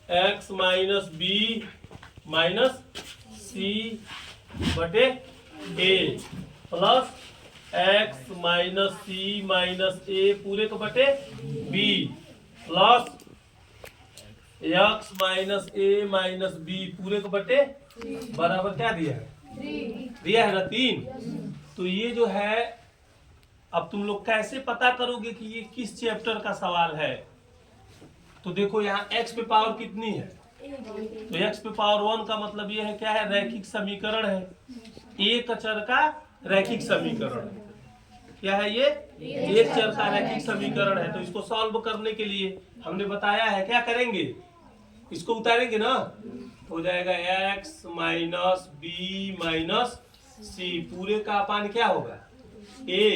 X minus B minus सी बटे ए plus x minus C minus A पूरे को बटे B plus x minus A minus B पूरे को बटे बराबर क्या दिया है? दिया है ना 3। तो ये जो है, अब तुम लोग कैसे पता करोगे कि ये किस चैप्टर का सवाल है? तो देखो यहाँ x पे पावर कितनी है, तो x पे पावर 1 का मतलब ये है क्या है? रैखिक समीकरण है, एक चर का रैखिक समीकरण है। क्या है ये? एक चर का रैखिक समीकरण है। तो इसको सॉल्व करने के लिए हमने बताया है क्या करेंगे, इसको उतारेंगे ना, तो हो जाएगा x minus B minus C पूरे का अपान क्या होगा a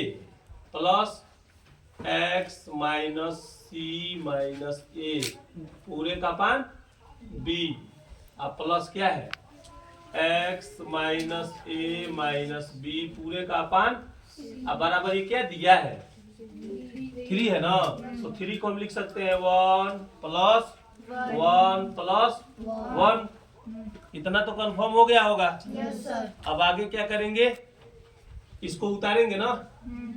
plus x minus C minus A पूरे का अपान b अब प्लस क्या है x minus A minus B पूरे का अपान, अब बराबर ये क्या दिया है 3 है ना, तो 3 को हम लिख सकते हैं 1 प्लस 1 इतना तो कंफर्म हो गया होगा। Yes sir. अब आगे क्या करेंगे, इसको उतारेंगे ना,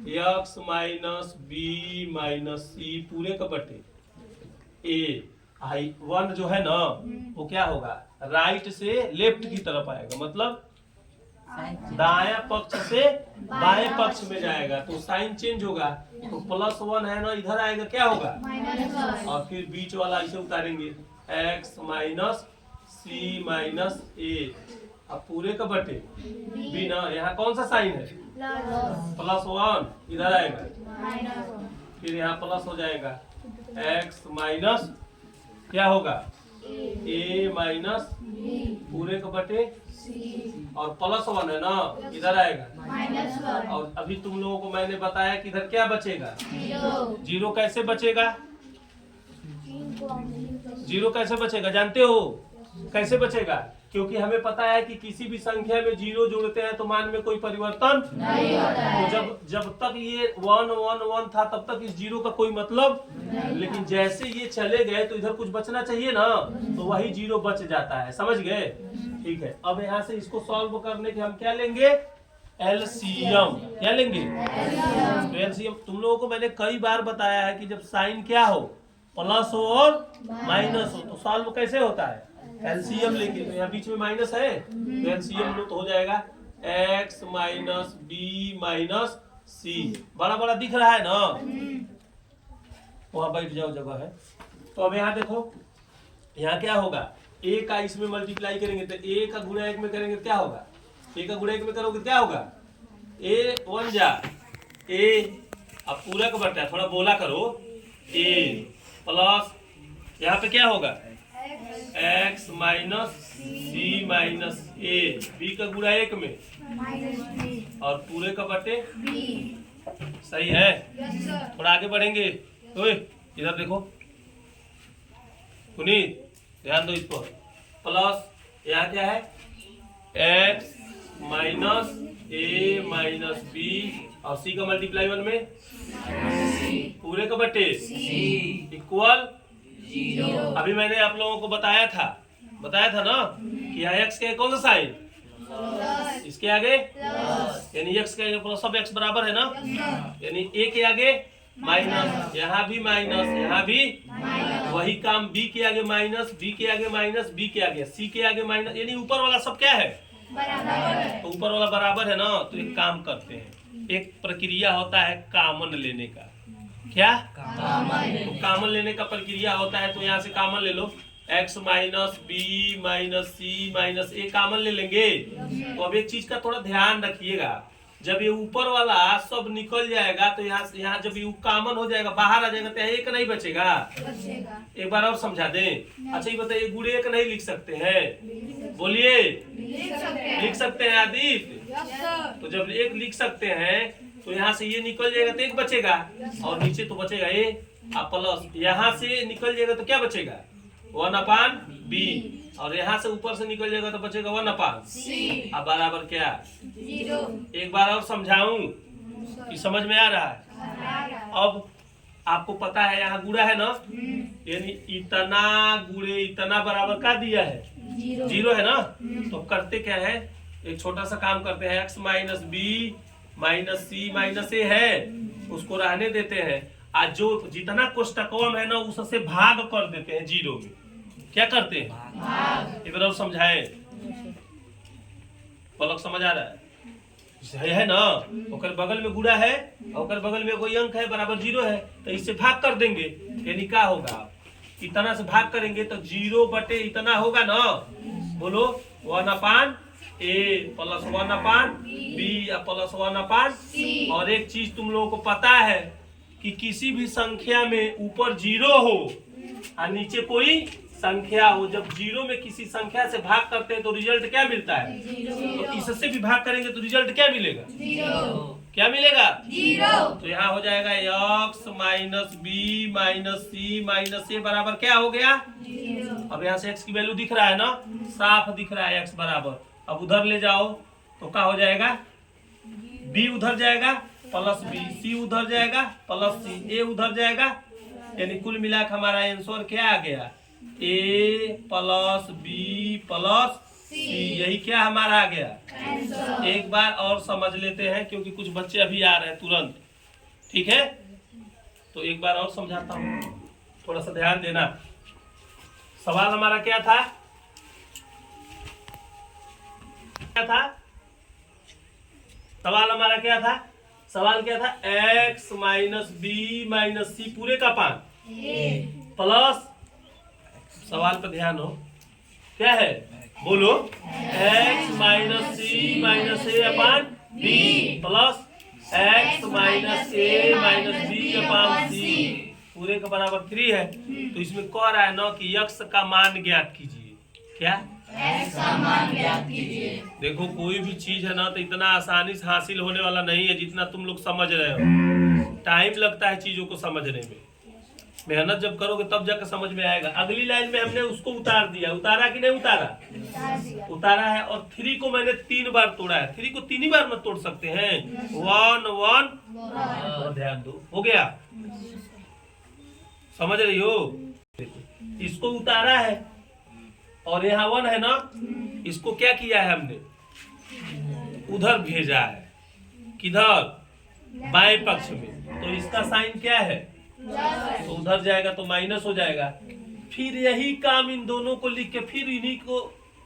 x minus B minus C पूरे का बटे ए आई 1 जो है ना वो क्या होगा, राइट से लेफ्ट की तरफ आएगा, मतलब दाया पक्ष से बाएं पक्ष में जाएगा, तो साइन चेंज होगा, तो +1 है ना इधर आएगा क्या होगा माइनस, और फिर बीच वाला इसे उतारेंगे x माइनस सी माइनस ए अब पूरे का बटे बी ना, यहाँ कौन सा साइन है +1 इधर आएगा, फिर यहाँ प्लस हो जाएगा x माइनस क्या होगा a माइनस पूरे का बटे और +1 है ना इधर आएगा, और अभी तुम लोगों को मैंने बताया कि इधर क्या बचेगा 0 कैसे बचेगा, 0 कैसे बचेगा जानते हो कैसे बचेगा? क्योंकि हमें पता है कि किसी भी संख्या में 0 जोड़ते हैं तो मान में कोई परिवर्तन नहीं होता है। तो जब तक ये 1 1 1 था तब तक इस 0 का कोई मतलब नहीं, लेकिन जैसे ये चले गए तो इधर कुछ बचना चाहिए ना, तो वही 0 बच जाता है, समझ गए? ठीक है, अब यहाँ से इसको सॉल्व करने के हम क्या लेंगे एलसीएम, क्या लेंगे तो एलसीएम। तुम लोगों को मैंने कई बार बताया है कि जब साइन क्या हो प्लस हो और माइनस हो तो सॉल्व कैसे होता है एलसीएम लेके, तो यहाँ बीच में माइनस है तो एलसीएम लो तो हो जाएगा x माइनस बी माइनस सी, बड़ा बड़ा दिख रहा है ना, वहां बैठ जाओ जगह है। तो अब यहाँ देखो यहाँ क्या होगा, a का इसमें मल्टीप्लाई करेंगे तो a का गुणा 1 में करेंगे क्या होगा, a का गुणा 1 में करोगे क्या होगा a 1 जा a, अब पूरा का बटा थोड़ा बोला करो a प्लस यहाँ पे क्या होगा x minus C minus A B का गुणा 1 में और पूरे का बटे सही है। थोड़ा आगे बढ़ेंगे, ओए इधर देखो पुनीत ध्यान दो इस पर, प्लस यहाँ क्या है x minus A minus B और c का मल्टीप्लाई 1 में पूरे का बटे इक्वल 0। अभी मैंने आप लोगों को बताया था ना कि यहाँ x के कौन सा साइन, इसके आगे यानी x के आगे प्लस, सब x बराबर है ना, यानी a के आगे माइनस, यहाँ भी माइनस, यहाँ भी वही काम b के आगे माइनस, b के आगे माइनस, b के आगे c के आगे माइनस, यानी ऊपर वाला सब क्या है बराबर, तो ऊपर वाला बराबर है ना। तो एक काम करते हैं, एक प्रक्रिया होता है कामन लेने का, क्या कामन लेने का प्रक्रिया होता है, तो यहाँ से कामन ले लो x minus B minus C minus ए कामन ले लेंगे। तो अब एक चीज का थोड़ा ध्यान रखिएगा, जब ये ऊपर वाला सब निकल जाएगा तो यहाँ जब ये कामन हो जाएगा बाहर आ जाएगा तो एक नहीं बचेगा, एक बार और समझा दें। अच्छा ये बताइए गुणे 1 नहीं लिख सकते हैं, बोलिए लिख सकते हैं आदित्य, तो जब 1 लिख सकते हैं तो यहाँ से ये निकल जाएगा तो 1 बचेगा और नीचे तो बचेगा a प्लस, यहाँ से निकल जाएगा तो क्या बचेगा 1/b और यहाँ से ऊपर से निकल जाएगा तो बचेगा 1/c, अब बराबर क्या 0। एक बार और समझाऊं कि समझ में आ रहा है? अब आपको पता है यहाँ गुणा है ना, यानी इतना गुणे इतना बराबर क्या दिया है, जीरो है ना। तो करते क्या है, एक छोटा सा काम करते हैं, x minus B minus C minus ए है उसको रहने देते हैं, आज जो जितना कोष्टकम है ना उससे भाग कर देते हैं जीरो में। क्या करते हैं, एक बार और समझाए, पलक समझ आ रहा है ना। ओकर बगल में गुणा है, ओकर बगल में कोई अंक है बराबर जीरो है, तो इससे भाग कर देंगे, यानी क्या होगा, इतना से भाग करेंगे तो जीरो बटे इतना होगा ना। बोलो 1/a plus 1/b plus 1/c। और एक चीज तुम लोगों को पता है कि किसी भी संख्या में ऊपर जीरो हो और नीचे कोई संख्या हो, जब जीरो में किसी संख्या से भाग करते हैं तो रिजल्ट क्या मिलता है, तो इससे भी भाग करेंगे तो रिजल्ट क्या मिलेगा, क्या मिलेगा, तो यहाँ हो जाएगा x minus B minus C minus ए बराबर क्या हो गया। अब यहाँ से x की वैल्यू दिख रहा है ना, साफ दिख रहा है x बराबर। अब उधर ले जाओ तो क्या हो जाएगा, b उधर जाएगा प्लस बी, सी उधर जाएगा प्लस सी, ए उधर जाएगा, यानी कुल मिलाकर हमारा आंसर क्या आ गया, a प्लस बी प्लस सी। यही क्या हमारा आ गया। एक बार और समझ लेते हैं क्योंकि कुछ बच्चे अभी आ रहे हैं तुरंत, ठीक है, तो एक बार और समझाता हूँ, थोड़ा सा ध्यान देना। सवाल हमारा क्या था, सवाल हमारा क्या था, सवाल क्या था, x minus B minus C पूरे का 5 प्लस, सवाल पर ध्यान हो, क्या है बोलो, x minus C minus A upon B plus x minus A minus B अपान सी पूरे का बराबर 3 है। तो इसमें कह रहा है ना कि x का मान ज्ञात कीजिए, क्या x का मान ज्ञात कीजिए। देखो कोई भी चीज है ना तो इतना आसानी से हासिल होने वाला नहीं है जितना तुम लोग समझ रहे हो, टाइम लगता है चीजों को समझने में, मेहनत जब करोगे तब जाकर समझ में आएगा। अगली लाइन में हमने उसको उतार दिया, उतारा कि नहीं उतारा, उतारा है, और 3 को मैंने 3 बार तोड़ा है, 3 को 3 ही बार मत तोड़ सकते हैं, 1 1 ध्यान दो, हो गया, समझ रही हो। इसको उतारा है और यहाँ 1 है ना, इसको क्या किया है हमने, उधर भेजा है, किधर, बाएं पक्ष में, तो इसका साइन क्या है, तो उधर जाएगा तो माइनस हो जाएगा। फिर यही काम इन दोनों को लिख के फिर इन्हीं को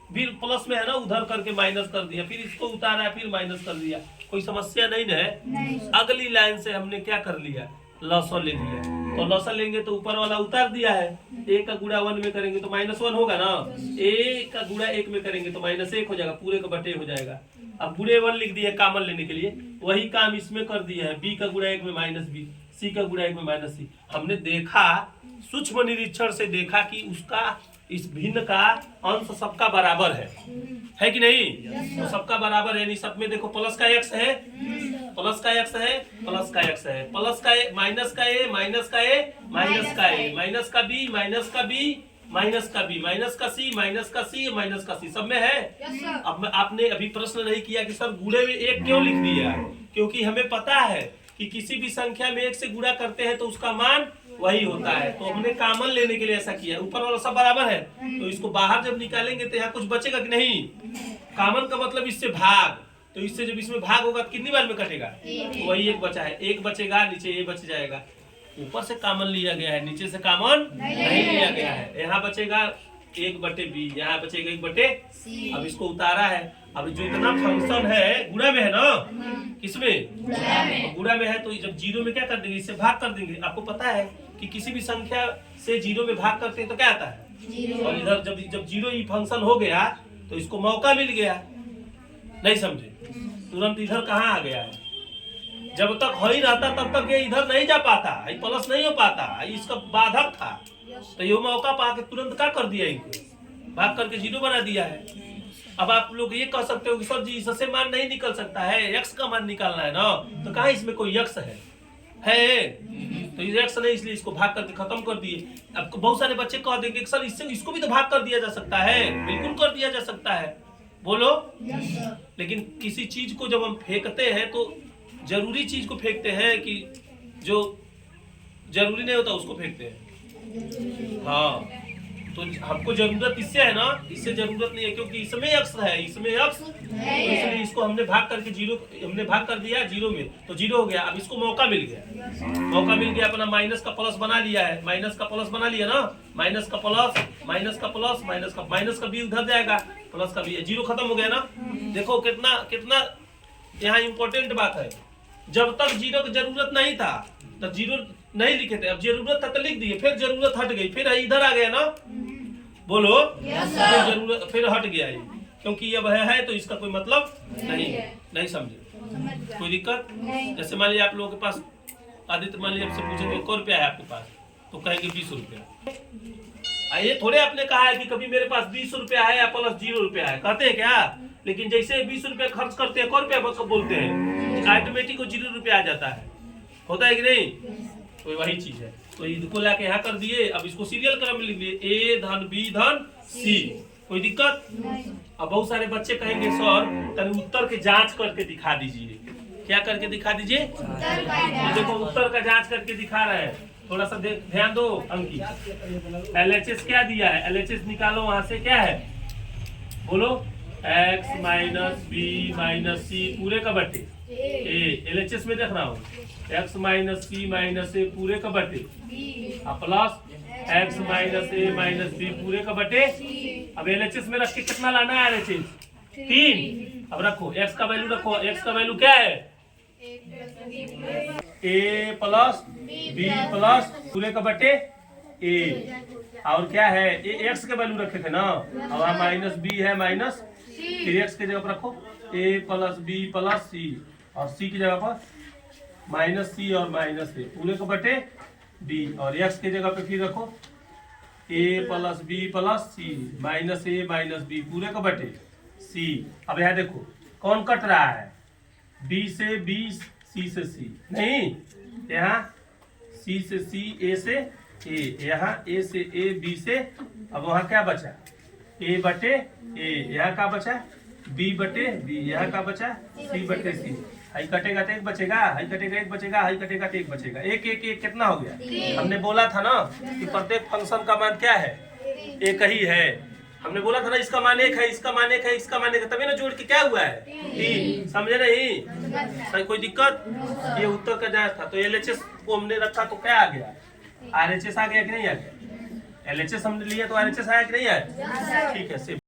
फिर प्लस में है ना उधर करके माइनस कर दिया, फिर इसको उतारा फिर माइनस कर दिया, कोई समस्या नहीं है। अगली लाइन से हमने क्या कर लिया, लॉसर ले लिया, तो लॉसर लेंगे तो ऊपर वाला उतार दिया है, a का गुणा 1 में करेंगे तो -1 होगा ना, a का गुणा 1 में करेंगे तो -1 हो जाएगा, पूरे का बटे हो जाएगा। अब गुणे 1 लिख दिए कॉमन लेने के लिए, वही काम इसमें कर दिया है, b का गुणा 1 में -b, c का गुणा 1 में -c। हमने देखा, सूक्ष्म निरीक्षण से देखा कि उसका इस भिन्न का अंश सबका बराबर है कि नहीं, तो सबका बराबर है, यानी सब में देखो प्लस का x है, प्लस का x है, प्लस का x है, प्लस का a, माइनस का a, माइनस का a, माइनस का a, माइनस का b, माइनस का b, माइनस का b, माइनस का c, माइनस का c, माइनस का c, सब में है। अब आपने अभी प्रश्न नहीं किया कि सर गुणे में 1 क्यों लिख दिया, क्योंकि हमें पता है कि किसी भी संख्या में 1 से गुणा करते हैं तो उसका मान वही होता है, तो हमने कॉमन लेने के लिए ऐसा किया। ऊपर वाला सब बराबर है तो इसको बाहर जब निकालेंगे तो यहाँ कुछ बचेगा कि नहीं, कॉमन का मतलब इससे भाग, तो इससे जब इसमें भाग होगा कितनी बार में कटेगा, तो वही 1 बचा है, 1 बचेगा, नीचे ये बच जाएगा, ऊपर से कॉमन लिया गया है, नीचे से कॉमन नहीं लिया गया है। यहाँ बचेगा 1/b, यहाँ बचेगा 1/c। अब इसको उतारा है, अब जो इतना फंक्शन है गुणा में है ना, किसमें, गुणा में है, तो जब जीरो में क्या कर देंगे, इससे भाग कर देंगे। आपको पता है कि किसी भी संख्या से जीरो में भाग करते हैं तो क्या आता है, और इधर जब जीरो ही फंक्शन हो गया तो इसको मौका मिल गया, नहीं समझे, तुरंत इधर कहाँ आ गया है, जब तक हो ही रहता तब तक ये इधर नहीं जा पाता, ये प्लस नहीं हो पाता, इसका बाधक था, तो ये मौका पाके तुरंत क्या कर दिया, इनको भाग करके जीरो बना दिया है। अब आप लोग ये कह सकते हो कि सर जी इससे मान नहीं निकल सकता है, x का मान निकालना है ना, तो कहाँ इसमें कोई x है तो ये x नहीं, इसलिए इसको भाग करके खत्म कर दिए। अब बहुत सारे बच्चे कह देंगे सर इससे इसको भी तो भाग कर दिया जा सकता है, बिल्कुल कर दिया जा सकता है, बोलो लेकिन किसी चीज को जब हम फेंकते हैं तो जरूरी चीज को फेंकते हैं कि जो जरूरी नहीं होता उसको फेंकते हैं। हाँ, तो हमको जरूरत इससे है ना, इससे जरूरत नहीं है क्योंकि इसमें एक्स है, इसमें एक्स तो इसलिए इसको हमने भाग करके जीरो, हमने भाग कर दिया जीरो में, तो जीरो हो गया। अब इसको मौका मिल गया, अपना माइनस का प्लस बना लिया है, माइनस का प्लस बना लिया ना, माइनस का प्लस, माइनस का प्लस, माइनस का बी उधर जाएगा, प्लस का बी, जीरो खत्म हो गया ना। देखो कितना कितना यहाँ इम्पोर्टेंट बात है, जब तक जीरो की जरूरत नहीं था तब जीरो नहीं लिखे थे, अब जरूरत था तो लिख दिए, फिर जरूरत हट गई, फिर इधर आ गया ना, बोलो फिर जरूरत फिर हट गया ये, क्योंकि अब है तो इसका कोई मतलब नहीं समझे, कोई दिक्कत। जैसे मान लीजिए आप लोगों के पास आदित्य, मान लीजिए आपसे पूछेंगे 1 रुपया है आपके पास, तो कहेंगे 20 रुपया। ये थोड़े आपने कहा है कि कभी मेरे पास 20 रुपया है या प्लस 0 रुपया है, कहते हैं क्या? लेकिन जैसे 20 रुपया खर्च करते हैं 1 रुपया बोलते हैं, ऑटोमेटिक को 0 रुपया आ जाता है, होता है कि नहीं? तो वही चीज है, तो इसको लाके यहाँ कर दिए। अब इसको सीरियल क्रम में लिख दिए, ए धन बी धन सी, कोई दिक्कत? अब बहुत सारे बच्चे कहेंगे सर तभी उत्तर के जांच करके दिखा दीजिए, क्या करके दिखा दीजिए? तो देखो उत्तर का जांच करके दिखा रहे हैं, थोड़ा सा ध्यान दो अंकी। LHS क्या दिया है, LHS निकालो वहां से, क्या है बोलो? x minus B minus C पूरे का बटे ए, LHS में देख रहा हूँ, x minus C minus A पूरे का बटे plus x minus A minus B पूरे का बटे। अब LHS में रख के कितना लाना है LHS? 3। अब रखो x का वैल्यू, रखो x का वैल्यू क्या है? a प्लस बी प्लस पूरे का बटे a, और क्या है ए, x के वैल्यू रखे थे ना, अब वहाँ माइनस बी है माइनस, फिर x के जगह पर रखो a प्लस बी प्लस सी, और c की जगह पर माइनस सी और माइनस ए पूरे को बटे b, और x के जगह पे फिर रखो a plus B plus C minus A minus B पूरे को बटे c। अब यहाँ देखो कौन कट रहा है, b से b, c से c नहीं, यहाँ c से c, a से a, यहाँ a से a, b से, अब वहाँ क्या बचा? a बटे a, यहाँ क्या बचा? b बटे b, यहाँ क्या बचा? c बटे c। हाई कटेगा तो एक बचेगा, हाई कटेगा एक बचेगा, हाई कटेगा तो एक बचेगा, एक एक एक कितना हो गया? हमने बोला था ना कि प्रत्येक फंक्शन का मान क्या है? एक ही है। हमने बोला था ना इसका मान 1 है, इसका मान 1 है, इसका मान 1 है, तभी ना जोड़ के क्या हुआ है? 3। समझे नहीं? कोई दिक्कत? ये उत्तर का जांच था, तो LHS को हमने रखा तो क्या आ गया? RHS आ गया कि नहीं आ गया? LHS हमने लिया तो RHS आया कि नहीं आया? ठीक है।